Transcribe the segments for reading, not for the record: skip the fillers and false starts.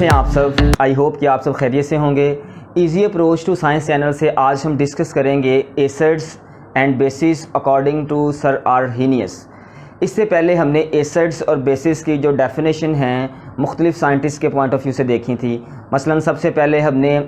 कैसे हैं आप सब। आई होप कि आप सब खैरियत से होंगे। Easy approach to science channel से आज हम डिस्कस करेंगे acids and bases according to sir Arrhenius. इससे पहले हमने एसिड्स और बेसिस की जो डेफिनेशन हैं मुख्तलिफ साइंटिस्ट के पॉइंट ऑफ व्यू से देखी थी। मसलन सबसे पहले हमने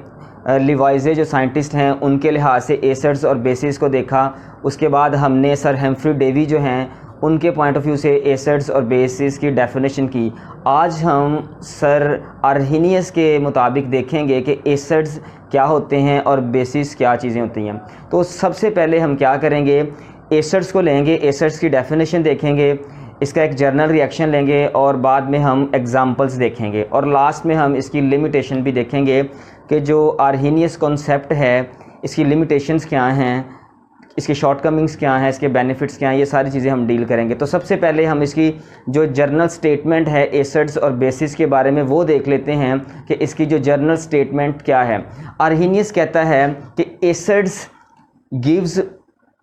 लिवाइजे जो साइंटिस्ट हैं उनके लिहाज से एसिड्स और बेसिस को देखा। उसके बाद हमने सर हेम्फ्री डेवी जो हैं उनके पॉइंट ऑफ व्यू से एसिड्स और बेसिस की डेफिनेशन की। आज हम सर आर्हेनियस के मुताबिक देखेंगे कि एसिड्स क्या होते हैं और बेसिस क्या चीज़ें होती हैं। तो सबसे पहले हम क्या करेंगे, एसिड्स को लेंगे, एसिड्स की डेफिनेशन देखेंगे, इसका एक जर्नल रिएक्शन लेंगे और बाद में हम एग्जांपल्स देखेंगे और लास्ट में हम इसकी लिमिटेशन भी देखेंगे कि जो आर्हेनियस कॉन्सेप्ट है इसकी लिमिटेशंस क्या हैं, इसकी शॉर्टकमिंग्स क्या हैं, इसके बेनिफिट्स क्या हैं, ये सारी चीज़ें हम डील करेंगे। तो सबसे पहले हम इसकी जो जर्नल स्टेटमेंट है एसिड्स और बेसिस के बारे में वो देख लेते हैं कि इसकी जो जर्नल स्टेटमेंट क्या है। आर्हेनियस कहता है कि acids gives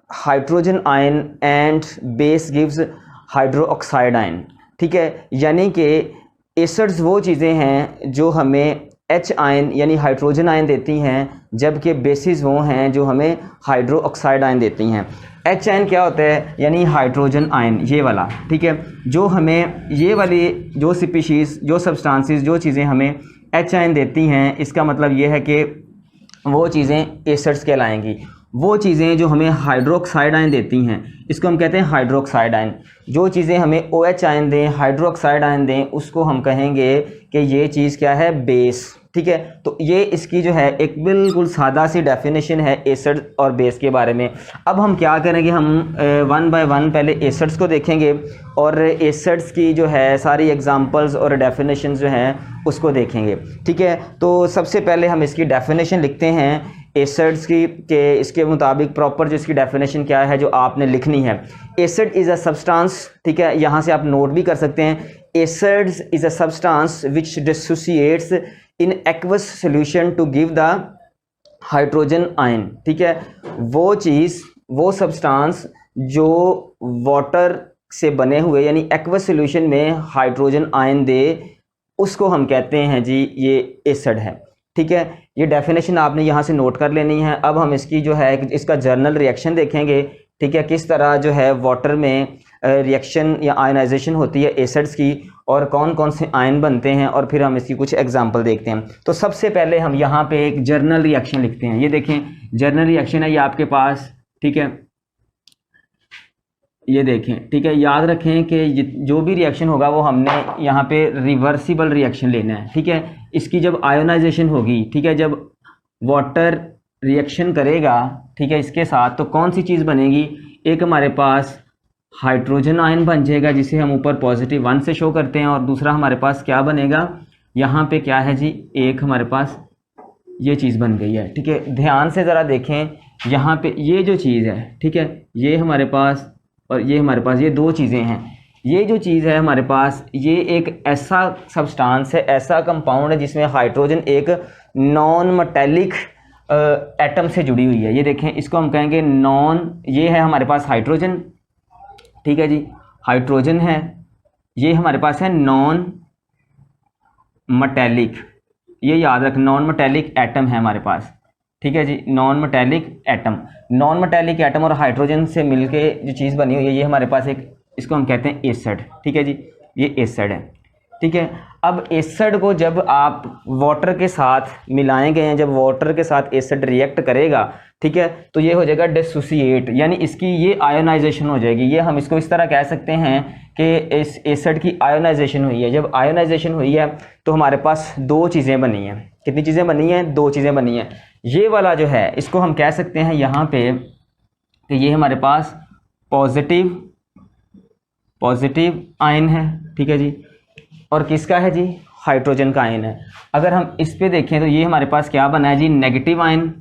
hydrogen ion and base gives hydro oxide ion. ठीक है, यानी कि एसिड्स वो चीज़ें हैं जो हमें H आयन यानी हाइड्रोजन आयन देती हैं, जबकि बेसिस वो हैं जो हमें हाइड्रो ऑक्साइड आयन देती हैं। H आयन क्या होता है, यानी हाइड्रोजन आयन, ये वाला। ठीक है, जो हमें ये वाली जो स्पीशीज़ जो सब्सटेंसेस जो चीज़ें हमें H आयन देती हैं, इसका मतलब ये है कि वो चीज़ें एसिड्स कहलाएंगी। वो चीज़ें जो हमें हाइड्रोक्साइड आयन देती हैं इसको हम कहते हैं हाइड्रोक्साइड आयन। जो चीज़ें हमें OH आयन दें, हाइड्रोक्साइड आयन दें, उसको हम कहेंगे कि ये चीज़ क्या है, बेस। ठीक है, तो ये इसकी जो है एक बिल्कुल सादा सी डेफिनेशन है एसिड और बेस के बारे में। अब हम क्या करेंगे, हम वन बाय वन पहले एसिड्स को देखेंगे और एसिड्स की जो है सारी एग्जांपल्स और डेफिनेशन जो हैं उसको देखेंगे। ठीक है, तो सबसे पहले हम इसकी डेफिनेशन लिखते हैं एसिड्स की के इसके मुताबिक प्रॉपर जो इसकी डेफिनेशन क्या है जो आपने लिखनी है। एसिड इज़ अ सब्सटेंस, ठीक है, यहाँ से आप नोट भी कर सकते हैं। Acids is a substance which dissociates in aqueous solution to give the hydrogen ion. ठीक है, वो चीज़ वो सब्सटेंस जो वाटर से बने हुए यानी एक्वस सोल्यूशन में हाइड्रोजन आयन दे, उसको हम कहते हैं जी ये एसिड है। ठीक है, ये डेफिनेशन आपने यहाँ से नोट कर लेनी है। अब हम इसकी जो है इसका जर्नल रिएक्शन देखेंगे। ठीक है, किस तरह जो है वाटर में रिएक्शन या आयनाइजेशन होती है एसिड्स की और कौन कौन से आयन बनते हैं, और फिर हम इसकी कुछ एग्जांपल देखते हैं। तो सबसे पहले हम यहाँ पे एक जर्नल रिएक्शन लिखते हैं। ये देखें, जर्नल रिएक्शन है ये आपके पास। ठीक है, ये देखें। ठीक है, याद रखें कि जो भी रिएक्शन होगा वो हमने यहाँ पे रिवर्सिबल रिएक्शन लेना है। ठीक है, इसकी जब आयोनाइजेशन होगी, ठीक है, जब वाटर रिएक्शन करेगा, ठीक है, इसके साथ तो कौन सी चीज़ बनेगी, एक हमारे पास हाइड्रोजन आयन बन जाएगा जिसे हम ऊपर +1 से शो करते हैं, और दूसरा हमारे पास क्या बनेगा, यहाँ पे क्या है जी, एक हमारे पास ये चीज़ बन गई है। ठीक है, ध्यान से ज़रा देखें, यहाँ पे ये जो चीज़ है, ठीक है, ये हमारे पास और ये हमारे पास, ये दो चीज़ें हैं। ये जो चीज़ है हमारे पास, ये एक ऐसा सब्सटेंस है, ऐसा कंपाउंड है जिसमें हाइड्रोजन एक नॉन मेटेलिक एटम से जुड़ी हुई है। ये देखें, इसको हम कहेंगे नॉन, ये है हमारे पास हाइड्रोजन। ठीक है जी, हाइड्रोजन है, ये हमारे पास है नॉन मेटेलिक, ये याद रख, नॉन मेटेलिक एटम है हमारे पास। ठीक है जी, non metallic atom, non metallic atom और हाइड्रोजन से मिलके जो चीज़ बनी हुई है ये हमारे पास एक, इसको हम कहते हैं एसिड। ठीक है जी, ये एसिड है। ठीक है, अब एसिड को जब आप वाटर के साथ मिलाएंगे हैं, जब वाटर के साथ एसिड रिएक्ट करेगा, ठीक है, तो ये हो जाएगा डिसोसिएट, यानी इसकी ये आयोनाइजेशन हो जाएगी। ये हम इसको इस तरह कह सकते हैं कि इस एसिड की आयोनाइजेशन हुई है। जब आयोनाइजेशन हुई है तो हमारे पास दो चीज़ें बनी हैं। कितनी चीज़ें बनी हैं, दो चीज़ें बनी हैं। ये वाला जो है इसको हम कह सकते हैं यहाँ पे कि ये हमारे पास पॉजिटिव आयन है। ठीक है जी, और किसका है जी, हाइड्रोजन का आयन है। अगर हम इस पे देखें तो ये हमारे पास क्या बना है जी, नेगेटिव आयन,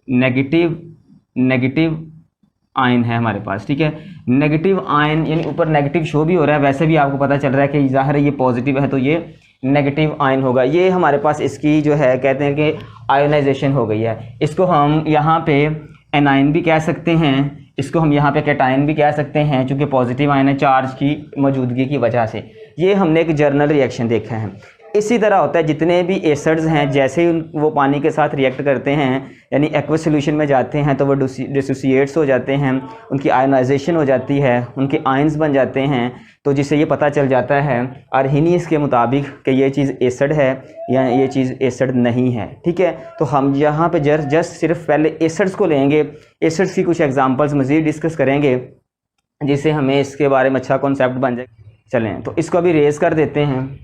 नेगेटिव आयन है हमारे पास। ठीक है, नेगेटिव आयन यानी ऊपर नेगेटिव शो भी हो रहा है, वैसे भी आपको पता चल रहा है कि ज़ाहिर है ये पॉजिटिव है तो ये नेगेटिव आयन होगा। ये हमारे पास इसकी जो है कहते हैं कि आयोनाइजेशन हो गई है। इसको हम यहाँ पे एनाइन भी कह सकते हैं, इसको हम यहाँ पे कैटायन भी कह सकते हैं, चूँकि पॉजिटिव आयन है चार्ज की मौजूदगी की वजह से। ये हमने एक जर्नल रिएक्शन देखा है। इसी तरह होता है जितने भी एसिड्स हैं, जैसे ही वो पानी के साथ रिएक्ट करते हैं यानी एक्वस सॉल्यूशन में जाते हैं तो वो डिसोसिएट्स हो जाते हैं, उनकी आयनाइजेशन हो जाती है, उनके आयंस बन जाते हैं, तो जिससे ये पता चल जाता है आर्हीनियस के मुताबिक कि ये चीज़ एसिड है या ये चीज़ एसिड नहीं है। ठीक है, तो हम यहाँ पे जस्ट सिर्फ पहले एसिड्स को लेंगे, एसिड्स की कुछ एग्जांपल्स मज़ीद डिस्कस करेंगे जिससे हमें इसके बारे में अच्छा कॉन्सेप्ट बन जाए। चलें तो इसको अभी रेज़ कर देते हैं।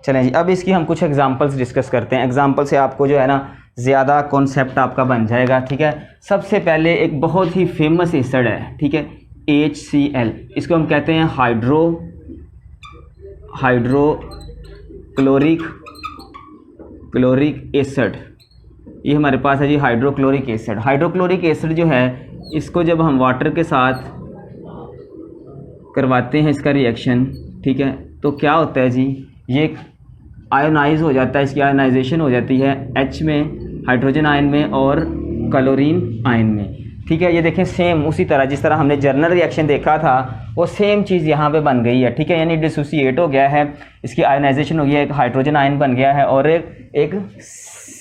चलें जी, अब इसकी हम कुछ एग्जांपल्स डिस्कस करते हैं। एग्जांपल से आपको जो है ना ज़्यादा कॉन्सेप्ट आपका बन जाएगा। ठीक है, सबसे पहले एक बहुत ही फेमस एसिड है, ठीक है, HCl। इसको हम कहते हैं हाइड्रोक्लोरिक एसिड। ये हमारे पास है जी हाइड्रोक्लोरिक एसिड। हाइड्रोक्लोरिक एसिड जो है इसको जब हम वाटर के साथ करवाते हैं इसका रिएक्शन, ठीक है, तो क्या होता है जी, ये आयोनाइज हो जाता है, इसकी आयोनाइजेशन हो जाती है H में, हाइड्रोजन आयन में और क्लोरीन आयन में। ठीक है, ये देखें सेम उसी तरह जिस तरह हमने जर्नल रिएक्शन देखा था वो सेम चीज़ यहाँ पे बन गई है। ठीक है, यानी डिसोसिएट हो गया है, इसकी आयोनाइजेशन हो गई है, एक हाइड्रोजन आयन बन गया है और एक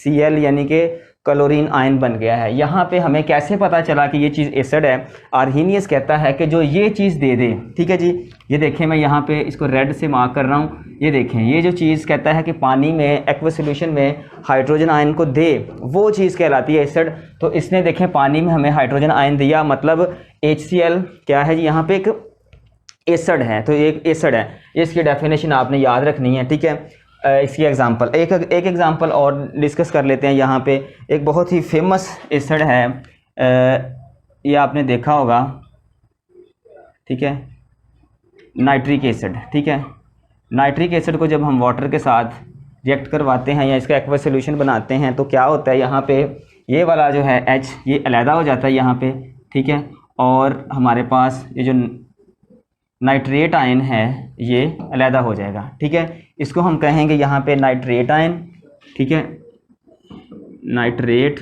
Cl यानी कि क्लोरीन आयन बन गया है। यहाँ पे हमें कैसे पता चला कि ये चीज़ एसिड है? आर्हीनियस कहता है कि जो ये चीज़ दे दे, ठीक है जी, ये देखें मैं यहाँ पे इसको रेड से मार्क कर रहा हूँ, ये देखें ये जो चीज़ कहता है कि पानी में एक्वस सॉल्यूशन में हाइड्रोजन आयन को दे, वो चीज़ कहलाती है एसिड। तो इसने देखें पानी में हमें हाइड्रोजन आयन दिया, मतलब HCl क्या है जी, यहाँ पे एक एसिड है, तो एक एसिड है। इसकी डेफिनेशन आपने याद रखनी है। ठीक है, इसकी एग्जांपल एक एग्जांपल और डिस्कस कर लेते हैं। यहाँ पे एक बहुत ही फेमस एसिड है, ये आपने देखा होगा, ठीक है, नाइट्रिक एसिड। ठीक है, नाइट्रिक एसिड को जब हम वाटर के साथ रिएक्ट करवाते हैं या इसका एक्वस सॉल्यूशन बनाते हैं तो क्या होता है, यहाँ पे ये वाला जो है H ये अलहदा हो जाता है यहाँ पे। ठीक है, और हमारे पास ये जो नाइट्रेट आयन है ये अलहदा हो जाएगा। ठीक है, इसको हम कहेंगे यहाँ पे नाइट्रेट आयन। ठीक है, नाइट्रेट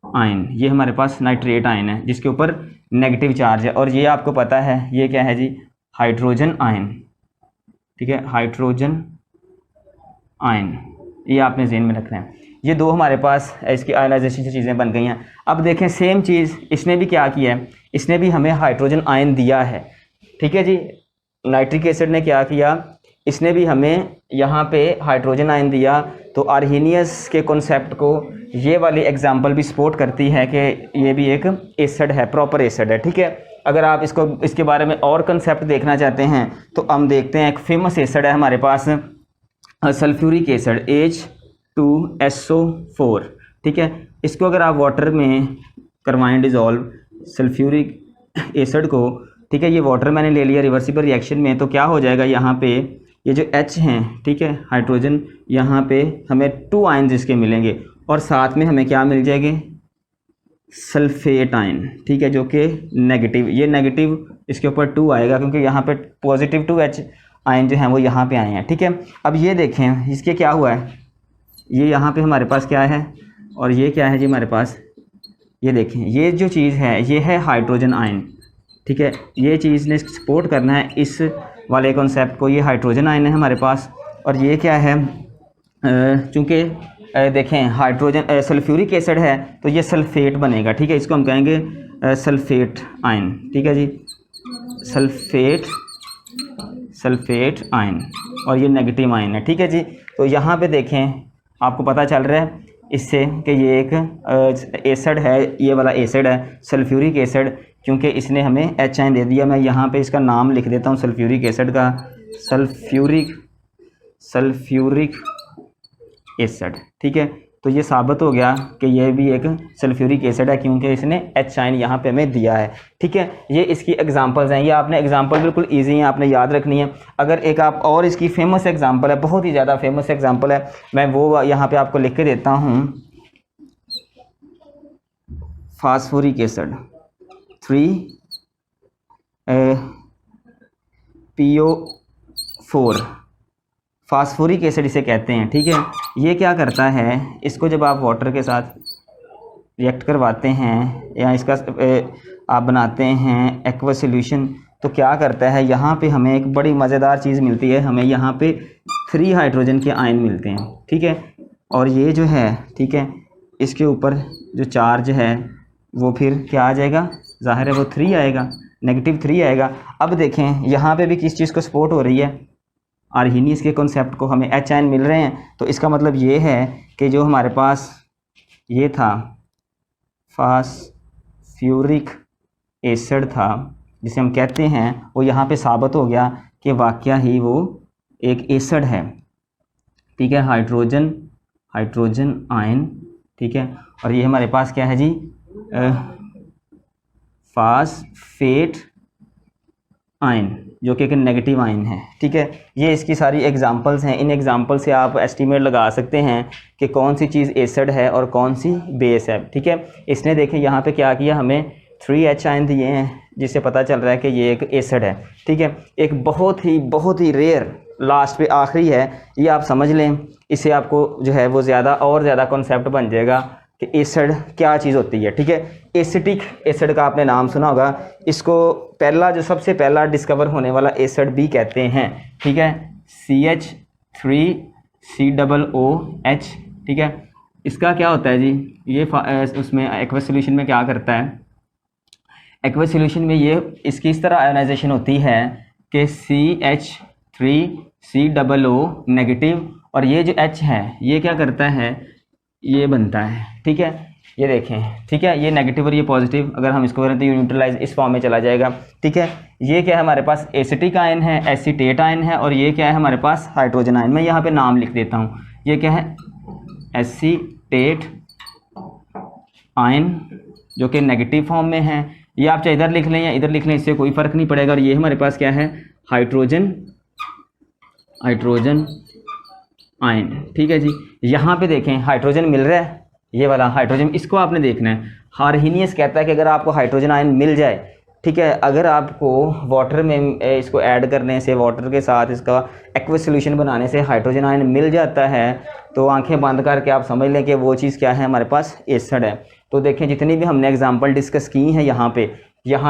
आयन, ये हमारे पास नाइट्रेट आयन है जिसके ऊपर नेगेटिव चार्ज है, और ये आपको पता है ये क्या है जी, हाइड्रोजन आयन। ठीक है, हाइड्रोजन आयन, ये आपने ज़हन में रखना है। ये दो हमारे पास इसकी आयनाइजेशन से चीज़ें बन गई हैं। अब देखें सेम चीज़ इसने भी क्या किया है, इसने भी हमें हाइड्रोजन आयन दिया है। ठीक है जी, नाइट्रिक एसिड ने क्या किया, इसने भी हमें यहाँ पे हाइड्रोजन आयन दिया। तो आर्हीनियस के कॉन्सेप्ट को ये वाली एग्जांपल भी सपोर्ट करती है कि ये भी एक एसिड है, प्रॉपर एसिड है। ठीक है, अगर आप इसके बारे में और कॉन्सेप्ट देखना चाहते हैं तो हम देखते हैं, एक फेमस एसिड है हमारे पास सल्फ्यूरिक एसिड H2SO4। ठीक है, इसको अगर आप वाटर में करवाएं डिज़ोल्व सल्फ्यूरिक एसिड को, ठीक है, ये वाटर मैंने ले लिया रिवर्सिबल रिएक्शन में, तो क्या हो जाएगा, यहाँ पे ये जो H हैं, ठीक है, हाइड्रोजन, यहाँ पे हमें 2 आयन्स इसके मिलेंगे और साथ में हमें क्या मिल जाएंगे, सल्फेट आयन। ठीक है, जो कि नेगेटिव, ये नेगेटिव इसके ऊपर 2 आएगा क्योंकि यहाँ पे पॉजिटिव 2H आयन जो हैं वो यहाँ पे आए हैं। ठीक है, अब ये देखें इसके क्या हुआ है, ये यहाँ पे हमारे पास क्या है और ये क्या है जी हमारे पास, ये देखें ये जो चीज़ है ये है हाइड्रोजन आयन। ठीक है, ये चीज़ ने सपोर्ट करना है इस वाले कॉन्सेप्ट को, ये हाइड्रोजन आयन है हमारे पास, और ये क्या है, चूँकि देखें हाइड्रोजन सल्फ्यूरिक एसिड है तो ये सल्फेट बनेगा। ठीक है, इसको हम कहेंगे सल्फेट आयन। ठीक है जी, सल्फेट आयन, और ये नेगेटिव आयन है। ठीक है जी, तो यहाँ पे देखें आपको पता चल रहा है इससे कि ये एक एसिड है, ये वाला एसिड है सल्फ्यूरिक एसिड, क्योंकि इसने हमें H आयन दे दिया। मैं यहाँ पे इसका नाम लिख देता हूँ सल्फ्यूरिक एसिड का, सल्फ्यूरिक एसिड। ठीक है, तो ये साबित हो गया कि ये भी एक सल्फ्यूरिक एसिड है क्योंकि इसने H आयन यहाँ पे हमें दिया है। ठीक है, ये इसकी एग्जांपल्स हैं, ये आपने एग्जांपल बिल्कुल इजी है, आपने याद रखनी है। अगर एक आप और इसकी फेमस एग्जांपल है, बहुत ही ज़्यादा फेमस एग्जांपल है, मैं वो यहाँ पे आपको लिख के देता हूँ, phosphoric acid 3PO4, phosphoric acid इसे कहते हैं। ठीक है, ये क्या करता है, इसको जब आप वाटर के साथ रिएक्ट करवाते हैं या इसका आप बनाते हैं एक्वस सॉल्यूशन, तो क्या करता है, यहाँ पे हमें एक बड़ी मज़ेदार चीज़ मिलती है, हमें यहाँ पे 3 हाइड्रोजन के आयन मिलते हैं, ठीक है। और ये जो है, ठीक है, इसके ऊपर जो चार्ज है वो फिर क्या आ जाएगा, ज़ाहिर है वो 3 आएगा, -3 आएगा। अब देखें यहाँ पे भी किस चीज़ को सपोर्ट हो रही है, आर्हीनियस के कॉन्सेप्ट को, हमें H आयन मिल रहे हैं। तो इसका मतलब ये है कि जो हमारे पास ये था फास्फ्यूरिक एसिड था जिसे हम कहते हैं, वो यहाँ पे साबित हो गया कि वाकया ही वो एक एसिड है, ठीक है, हाइड्रोजन आयन, ठीक है। और ये हमारे पास क्या है जी, फास्फेट आयन, जो कि एक नेगेटिव आयन है, ठीक है। ये इसकी सारी एग्जांपल्स हैं, इन एग्जांपल से आप एस्टीमेट लगा सकते हैं कि कौन सी चीज़ एसिड है और कौन सी बेस है, ठीक है। इसने देखें यहाँ पे क्या किया, हमें 3H आयन दिए हैं, जिससे पता चल रहा है कि ये एक एसिड है, ठीक है। एक बहुत ही रेयर लास्ट पे आखिरी है, ये आप समझ लें, इससे आपको जो है वो ज़्यादा कॉन्सेप्ट बन जाएगा कि एसिड क्या चीज़ होती है, ठीक है। एसिटिक एसिड का आपने नाम सुना होगा, इसको सबसे पहला डिस्कवर होने वाला एसिड भी कहते हैं, ठीक है, CH3COOH, ठीक है। इसका क्या होता है जी, ये उसमें एक्वस सॉल्यूशन में क्या करता है, एक्वस सॉल्यूशन में ये इसकी इस तरह आयोनाइजेशन होती है कि CH3COO नेगेटिव, और ये जो H है ये क्या करता है, ये बनता है, ठीक है, ये देखें, ठीक है, ये नेगेटिव और ये पॉजिटिव, अगर हम इसको करें तो ये न्यूट्रलाइज इस फॉर्म में चला जाएगा, ठीक है। ये क्या है, हमारे पास एसिटिक आयन है, एसीटेट आयन है, और ये क्या है हमारे पास हाइड्रोजन आयन। मैं यहाँ पे नाम लिख देता हूँ, ये क्या है, एसीटेट आयन, जो कि नेगेटिव फॉर्म में है। ये आप चाहे इधर लिख लें या इधर लिख लें, इससे कोई फ़र्क नहीं पड़ेगा। और ये हमारे पास क्या है, हाइड्रोजन आयन, ठीक है जी। यहाँ पे देखें हाइड्रोजन मिल रहा है, ये वाला हाइड्रोजन, इसको आपने देखना है। आर्हीनियस कहता है कि अगर आपको हाइड्रोजन आयन मिल जाए, ठीक है, अगर आपको वाटर में इसको ऐड करने से, वाटर के साथ इसका एक्वस सॉल्यूशन बनाने से हाइड्रोजन आयन मिल जाता है, तो आंखें बंद करके आप समझ लें कि वो चीज़ क्या है, हमारे पास एसिड है। तो देखें जितनी भी हमने एग्जांपल डिस्कस की हैं यहाँ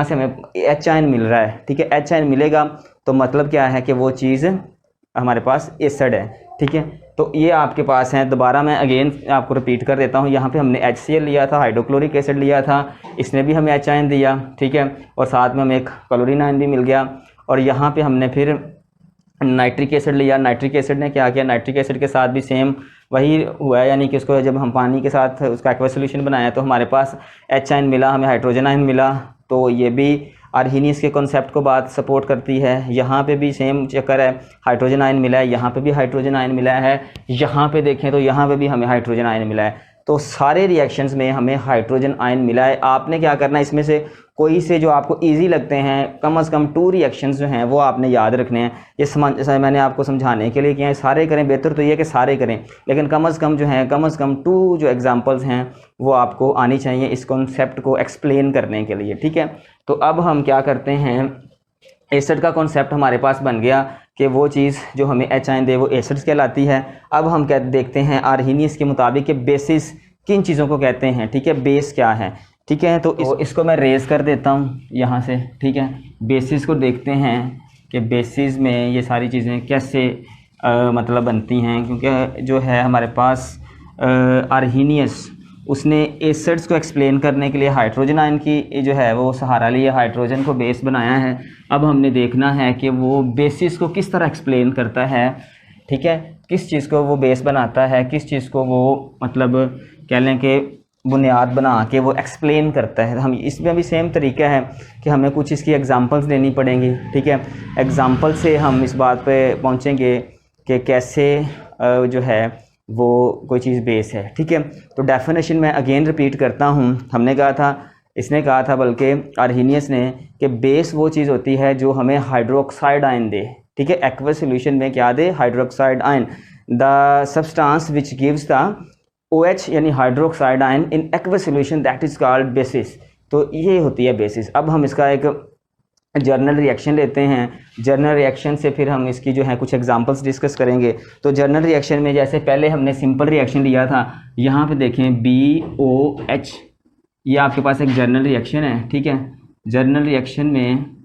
से हमें H आयन मिल रहा है, ठीक है। H आयन मिलेगा तो मतलब क्या है कि वो चीज़ हमारे पास एसिड है, ठीक है। तो ये आपके पास हैं, दोबारा मैं अगेन आपको रिपीट कर देता हूँ। यहाँ पे हमने HCl लिया था, हाइड्रोक्लोरिक एसिड लिया था, इसने भी हमें H आयन दिया, ठीक है, और साथ में हमें एक क्लोरीन आयन भी मिल गया। और यहाँ पे हमने फिर नाइट्रिक एसिड लिया, नाइट्रिक एसिड ने क्या किया, नाइट्रिक एसिड के साथ भी सेम वही हुआ है, यानी कि उसको जब हम पानी के साथ उसका एक्वस सॉल्यूशन बनाया तो हमारे पास H आयन मिला, हमें हाइड्रोजन आयन मिला। तो ये भी आर्हीनियस के कॉन्सेप्ट को बात सपोर्ट करती है। यहाँ पे भी सेम चक्कर है, हाइड्रोजन आयन मिला है, यहाँ पे भी हाइड्रोजन आयन मिला है, यहाँ पे देखें तो यहाँ पे भी हमें हाइड्रोजन आयन मिला है। तो सारे रिएक्शंस में हमें हाइड्रोजन आयन मिला है। आपने क्या करना है, इसमें से कोई से जो आपको इजी लगते हैं, कम से कम 2 रिएक्शंस जो हैं वो आपने याद रखने हैं। ये मैंने आपको समझाने के लिए किया है, सारे करें, बेहतर तो ये है कि सारे करें, लेकिन कम से कम 2 जो एग्जांपल्स हैं वो आपको आनी चाहिए इस कॉन्सेप्ट को एक्सप्लेन करने के लिए, ठीक है। तो अब हम क्या करते हैं, एसिड का कॉन्सेप्ट हमारे पास बन गया कि वो चीज़ जो हमें H आयन दे वो एसिड्स कहलाती है। अब हम क्या देखते हैं आर्हीनियस के मुताबिक कि बेसिस किन चीज़ों को कहते हैं, ठीक है, बेस क्या है, ठीक है। तो इसको मैं रेज़ कर देता हूँ यहाँ से, ठीक है। बेसिस को देखते हैं कि बेसिस में ये सारी चीज़ें कैसे मतलब बनती हैं, क्योंकि जो है हमारे पास आर्हीनियस उसने एसिड्स को एक्सप्लेन करने के लिए हाइड्रोजन आयन की जो है वो सहारा लिया, हाइड्रोजन को बेस बनाया है। अब हमने देखना है कि वो बेसिस को किस तरह एक्सप्लेन करता है, ठीक है, किस चीज़ को वो बेस बनाता है, किस चीज़ को वो मतलब कह लें कि बुनियाद बना के वो एक्सप्लेन करता है। हम इसमें भी सेम तरीका है कि हमें कुछ इसकी एग्जांपल्स देनी पड़ेंगी, ठीक है। एग्जांपल से हम इस बात पे पहुंचेंगे कि कैसे जो है वो कोई चीज़ बेस है, ठीक है। तो डेफिनेशन मैं अगेन रिपीट करता हूँ, हमने कहा था, इसने कहा था बल्कि आर्हीनियस ने, कि बेस वो चीज़ होती है जो हमें हाइड्रोक्साइड आयन दे, ठीक है। एक्वस सॉल्यूशन में क्या दे, hydroxide ion, the substance which gives the OH यानी hydroxide ion in aqueous solution, that is called bases. तो ये होती है बेसिस। अब हम इसका एक जर्नल रिएक्शन लेते हैं, जर्नल रिएक्शन से फिर हम इसकी जो है कुछ एग्जांपल्स डिस्कस करेंगे। तो जर्नल रिएक्शन में जैसे पहले हमने सिंपल रिएक्शन लिया था, यहाँ पे देखें BOH, ये आपके पास एक जर्नल रिएक्शन है, ठीक है। जर्नल रिएक्शन में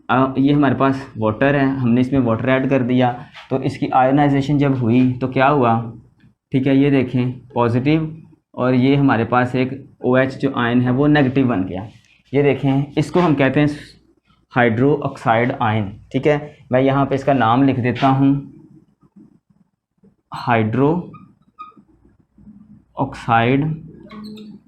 ये हमारे पास वाटर है, हमने इसमें वाटर ऐड कर दिया, तो इसकी आयोनाइजेशन जब हुई तो क्या हुआ, ठीक है, ये देखें पॉजिटिव, और ये हमारे पास एक OH जो आयन है वो नेगेटिव बन गया। ये देखें, इसको हम कहते हैं हाइड्रो ऑक्साइड आयन। ठीक है, मैं यहाँ पे इसका नाम लिख देता हूँ, हाइड्रो ऑक्साइड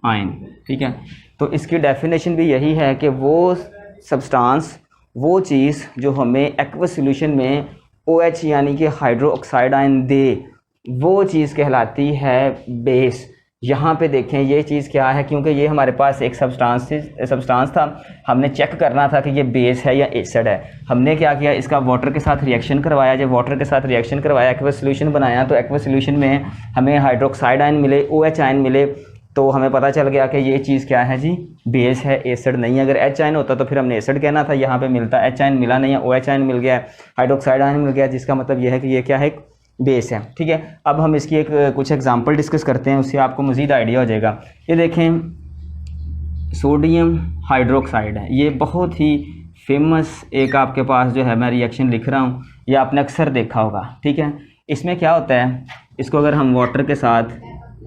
आयन। ठीक है, तो इसकी डेफिनेशन भी यही है कि वो सब्सटेंस, वो चीज़ जो हमें एक्वस सॉल्यूशन में OH यानी कि हाइड्रो ऑक्साइड आयन दे, वो चीज़ कहलाती है बेस। यहाँ पे देखें ये चीज़ क्या है, क्योंकि ये हमारे पास एक सब्सटेंस था, हमने चेक करना था कि ये बेस है या एसिड है। हमने क्या किया, इसका वाटर के साथ रिएक्शन करवाया। जब वाटर के साथ रिएक्शन करवाया, एक्वस सॉल्यूशन बनाया, तो एक्वस सॉल्यूशन में हमें हाइड्रोक्साइड आयन मिले, OH आयन मिले, तो हमें पता चल गया कि ये चीज़ क्या है जी, बेस है, एसिड नहीं। अगर H आयन होता तो फिर हमने एसिड कहना था, यहाँ पे मिलता H आयन मिला नहीं है, OH आयन मिल गया है, हाइड्रोक्साइड आयन मिल गया, जिसका मतलब ये है कि ये क्या है, बेस है। ठीक है, अब हम इसकी कुछ एग्जांपल डिस्कस करते हैं, उससे आपको मज़ीद आइडिया हो जाएगा। ये देखें, सोडियम हाइड्रोक्साइड है, ये बहुत ही फेमस एक आपके पास जो है, मैं रिएक्शन लिख रहा हूँ, ये आपने अक्सर देखा होगा। ठीक है, इसमें क्या होता है, इसको अगर हम वाटर के साथ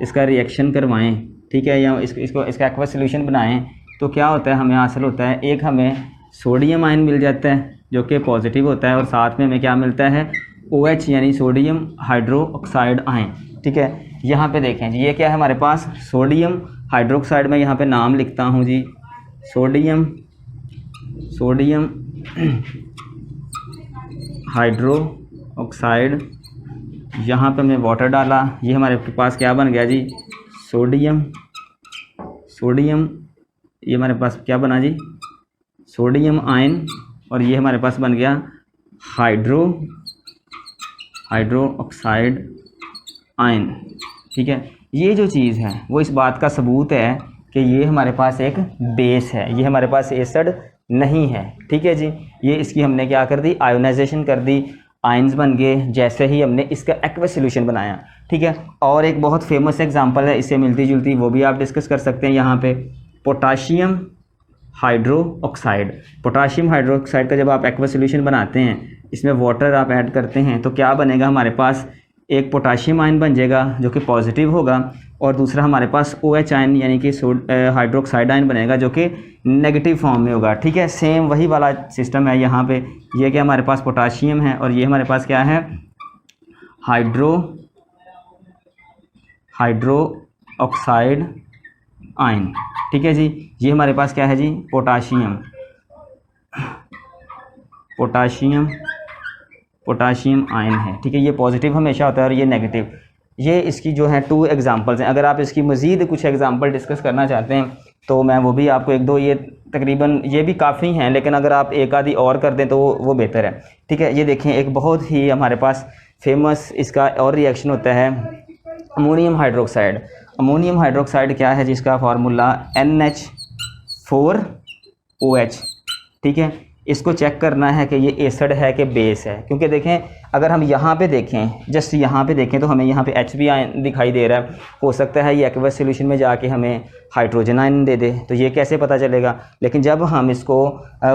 इसका रिएक्शन करवाएं, ठीक है, या इसका एक्वस सॉल्यूशन बनाएं, तो क्या होता है, हमें हासिल होता है, एक हमें सोडियम आयन मिल जाता है जो कि पॉजिटिव होता है, और साथ में हमें क्या मिलता है, OH यानी सोडियम हाइड्रो ऑक्साइड आयन। ठीक है, यहाँ पे देखें जी, ये क्या है हमारे पास, सोडियम हाइड्रोक्साइड। में यहाँ पे नाम लिखता हूँ जी, सोडियम हाइड्रो ऑक्साइड। यहाँ पे हमने वाटर डाला, ये हमारे पास क्या बन गया जी, सोडियम, ये हमारे पास क्या बना जी, सोडियम आयन, और ये हमारे पास बन गया हाइड्रो ऑक्साइड आयन। ठीक है, ये जो चीज़ है वो इस बात का सबूत है कि ये हमारे पास एक बेस है, ये हमारे पास एसिड नहीं है। ठीक है जी, ये इसकी हमने क्या कर दी, आयोनाइजेशन कर दी, आयन्स बन गए जैसे ही हमने इसका एक्वस सॉल्यूशन बनाया। ठीक है, और एक बहुत फेमस एग्जांपल है इससे मिलती जुलती, वो भी आप डिस्कस कर सकते हैं यहाँ पे, potassium hydro oxide. Potassium hydroxide का जब आप एक्वस सॉल्यूशन बनाते हैं, इसमें वाटर आप ऐड करते हैं, तो क्या बनेगा, हमारे पास एक पोटाशियम आयन बन जाएगा जो कि पॉजिटिव होगा, और दूसरा हमारे पास OH आयन यानी कि हाइड्रोक्साइड आयन बनेगा जो कि नेगेटिव फॉर्म में होगा। ठीक है, सेम वही वाला सिस्टम है यहाँ पे। ये क्या हमारे पास पोटाशियम है, और ये हमारे पास क्या है, हाइड्रो ऑक्साइड आयन। ठीक है जी, ये हमारे पास क्या है जी, पोटाशियम आयन है। ठीक है, ये पॉजिटिव हमेशा होता है और ये नेगेटिव। ये इसकी जो है 2 एग्जांपल्स हैं। अगर आप इसकी मज़ीद कुछ एग्जांपल डिस्कस करना चाहते हैं तो मैं वो भी आपको 1-2, ये तकरीबन ये भी काफ़ी हैं, लेकिन अगर आप एक आधी और कर दें तो वो बेहतर है। ठीक है, ये देखें, एक बहुत ही हमारे पास फेमस इसका और रिएक्शन होता है, अमोनियम हाइड्रोक्साइड। अमोनियम हाइड्रोक्साइड क्या है, जिसका फार्मूला NH4OH। ठीक है, इसको चेक करना है कि ये एसिड है कि बेस है, क्योंकि देखें, अगर हम यहाँ पे देखें, जस्ट यहाँ पे देखें, तो हमें यहाँ पे H भी आयन दिखाई दे रहा है। हो सकता है ये एक्वस सॉल्यूशन में जाके हमें हाइड्रोजन आयन दे दे, तो ये कैसे पता चलेगा। लेकिन जब हम इसको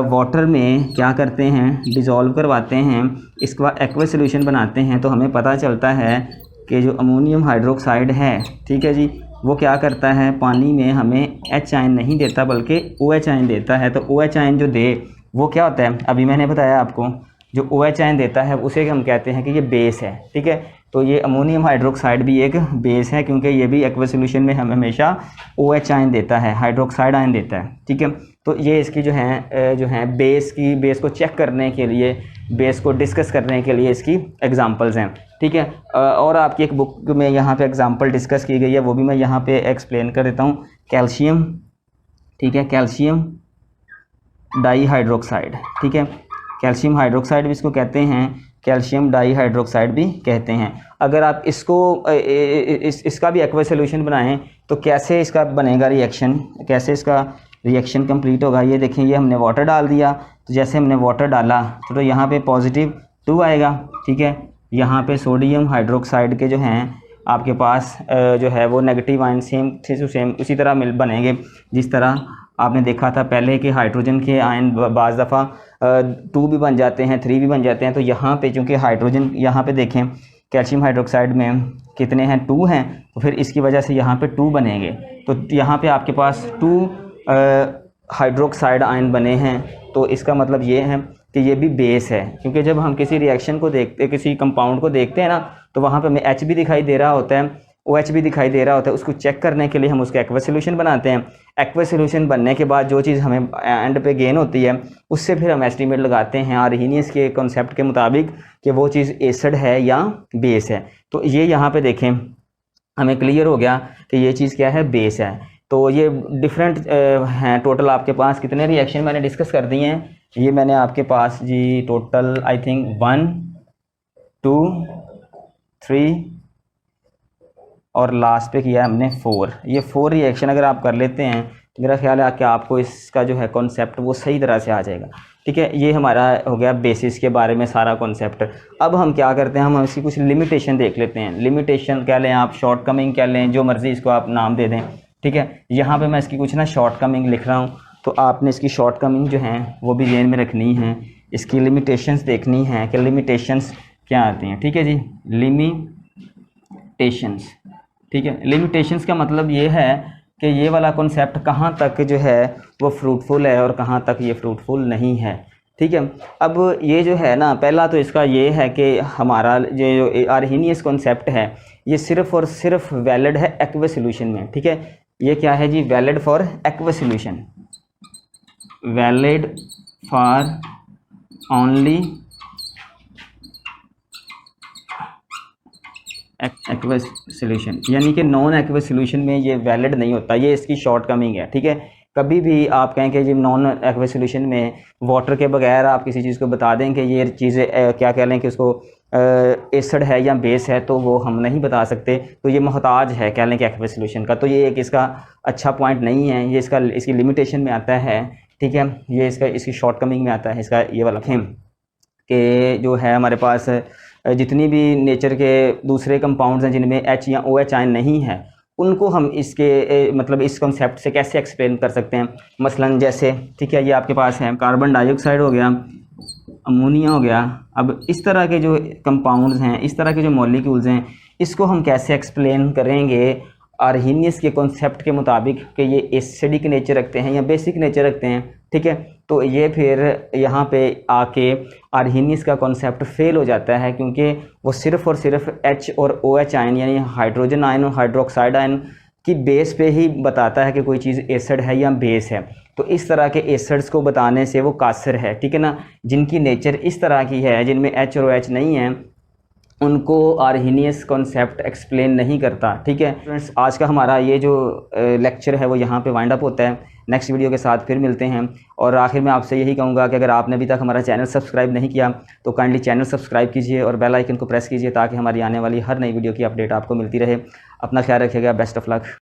वाटर में क्या करते हैं, डिज़ोल्व करवाते हैं, इसका एक्वस सॉल्यूशन बनाते हैं, तो हमें पता चलता है कि जो अमोनियम हाइड्रोक्साइड है, ठीक है जी, वो क्या करता है, पानी में हमें H आयन नहीं देता बल्कि OH आयन देता है। तो OH आयन जो दे वो क्या होता है, अभी मैंने बताया आपको, जो OH आयन देता है उसे हम कहते हैं कि ये बेस है। ठीक है, तो ये अमोनियम हाइड्रोक्साइड भी एक बेस है, क्योंकि ये भी एक्वस सॉल्यूशन में हमें हमेशा OH आयन देता है, हाइड्रोक्साइड आयन देता है। ठीक है, तो ये इसकी जो है बेस को चेक करने के लिए, बेस को डिस्कस करने के लिए इसकी एग्जांपल्स हैं। ठीक है, और आपकी एक बुक में यहाँ पे एग्जांपल डिस्कस की गई है, वो भी मैं यहाँ पे एक्सप्लेन कर देता हूँ। कैल्शियम, ठीक है, कैल्शियम डाईहाइड्रोक्साइड। ठीक है, कैल्शियम हाइड्रोक्साइड भी इसको कहते हैं, कैल्शियम डाईहाइड्रोक्साइड भी कहते हैं। अगर आप इसका भी एक्वस सॉल्यूशन बनाएं तो कैसे इसका बनेगा रिएक्शन, कैसे इसका रिएक्शन कंप्लीट होगा। ये देखें, ये हमने वाटर डाल दिया, तो जैसे हमने वाटर डाला तो यहाँ पे +2 आएगा। ठीक है, यहाँ पे सोडियम हाइड्रोक्साइड के जो हैं आपके पास जो है वो नेगेटिव आयन सेम उसी तरह बनेंगे जिस तरह आपने देखा था पहले कि हाइड्रोजन के आयन बाज़ दफ़ा 2 भी बन जाते हैं, 3 भी बन जाते हैं। तो यहाँ पे चूँकि हाइड्रोजन, यहाँ पे देखें कैल्शियम हाइड्रोक्साइड में कितने हैं, 2 हैं, तो फिर इसकी वजह से यहाँ पे 2 बनेंगे। तो यहाँ पे आपके पास 2 हाइड्रोक्साइड आयन बने हैं। तो इसका मतलब ये है कि ये भी बेस है, क्योंकि जब हम किसी रिएक्शन को देखते, किसी कंपाउंड को देखते हैं ना, तो वहाँ पे हमें H भी दिखाई दे रहा होता है, OH भी दिखाई दे रहा होता है। उसको चेक करने के लिए हम उसका एक्वस सॉल्यूशन बनाते हैं। एक्वस सॉल्यूशन बनने के बाद जो चीज़ हमें एंड पे गेन होती है, उससे फिर हम एस्टीमेट लगाते हैं आर्हेनियस के कॉन्सेप्ट के मुताबिक कि वो चीज़ एसिड है या बेस है। तो ये यहाँ पे देखें, हमें क्लियर हो गया कि ये चीज़ क्या है, बेस है। तो ये डिफरेंट हैं। टोटल आपके पास कितने रिएक्शन मैंने डिस्कस कर दिए हैं, ये मैंने आपके पास जी टोटल आई थिंक 1 2 3 और लास्ट पे किया हमने 4। ये 4 रिएक्शन अगर आप कर लेते हैं तो मेरा ख्याल है कि आपको इसका जो है कॉन्सेप्ट वो सही तरह से आ जाएगा। ठीक है, ये हमारा हो गया बेसिस के बारे में सारा कॉन्सेप्ट। अब हम क्या करते हैं, हम इसकी कुछ लिमिटेशन देख लेते हैं। लिमिटेशन कह लें आप, शॉर्ट कमिंग कह लें, जो मर्ज़ी इसको आप नाम दे दें। ठीक है, यहाँ पे मैं इसकी कुछ ना शॉर्ट कमिंग लिख रहा हूँ, तो आपने इसकी शॉर्ट कमिंग जो हैं वो भी ज़हन में रखनी है। इसकी लिमिटेशंस देखनी है कि लिमिटेशंस क्या आती हैं। ठीक है जी, लिमिटेशंस। ठीक है, लिमिटेशंस का मतलब ये है कि ये वाला कॉन्सेप्ट कहाँ तक जो है वो फ्रूटफुल है और कहाँ तक ये फ्रूटफुल नहीं है। ठीक है, अब ये जो है ना, पहला तो इसका ये है कि हमारा जो आर्हेनियस कॉन्सेप्ट है ये सिर्फ़ और सिर्फ वैलिड है एक्वस सॉल्यूशन में। ठीक है, ये क्या है जी, valid for aqueous solution, valid for only aqueous solution, यानी कि नॉन एक्वस सॉल्यूशन में ये वैलिड नहीं होता। ये इसकी शॉर्ट कमिंग है। ठीक है, कभी भी आप कहें कि जी नॉन एक्वस सॉल्यूशन में वाटर के बगैर आप किसी चीज़ को बता दें कि ये चीज़ें क्या कह लें कि उसको एसिड है या बेस है, तो वो हम नहीं बता सकते। तो ये मोहताज है कह लें कि एक्वस सॉल्यूशन का। तो ये एक इसका अच्छा पॉइंट नहीं है, ये इसकी लिमिटेशन में आता है। ठीक है, ये इसकी शॉर्ट कमिंग में आता है इसका ये वाला थीम कि जो है हमारे पास जितनी भी नेचर के दूसरे कंपाउंड्स हैं जिनमें H या OH आयन नहीं है, उनको हम इसके मतलब इस कॉन्सेप्ट से कैसे एक्सप्लेन कर सकते हैं। मसलन जैसे, ठीक है, ये आपके पास है कार्बन डाइऑक्साइड हो गया, अमोनिया हो गया। अब इस तरह के जो कंपाउंड्स हैं, इस तरह के जो मॉलिक्यूल्स हैं, इसको हम कैसे एक्सप्लेन करेंगे आर्हेनियस के कॉन्सेप्ट के मुताबिक कि ये एसिडिक नेचर रखते हैं या बेसिक नेचर रखते हैं। ठीक है, तो ये फिर यहाँ पे आके आर्हेनियस का कॉन्सेप्ट फेल हो जाता है, क्योंकि वो सिर्फ़ और सिर्फ H और OH आयन यानी हाइड्रोजन आयन और हाइड्रोक्साइड आयन की बेस पे ही बताता है कि कोई चीज़ एसिड है या बेस है। तो इस तरह के एसिड्स को बताने से वो कासिर है। ठीक है ना, जिनकी नेचर इस तरह की है, जिनमें H और OH नहीं है, उनको आर्हेनियस कॉन्सेप्ट एक्सप्लेन नहीं करता। ठीक है फ्रेंड्स, आज का हमारा ये जो लेक्चर है वो यहाँ पे वाइंड अप होता है। नेक्स्ट वीडियो के साथ फिर मिलते हैं। और आखिर में आपसे यही कहूँगा कि अगर आपने अभी तक हमारा चैनल सब्सक्राइब नहीं किया तो काइंडली चैनल सब्सक्राइब कीजिए और बेल आइकन को प्रेस कीजिए, ताकि हमारी आने वाली हर नई वीडियो की अपडेट आपको मिलती रहे। अपना ख्याल रखिएगा। Best of luck.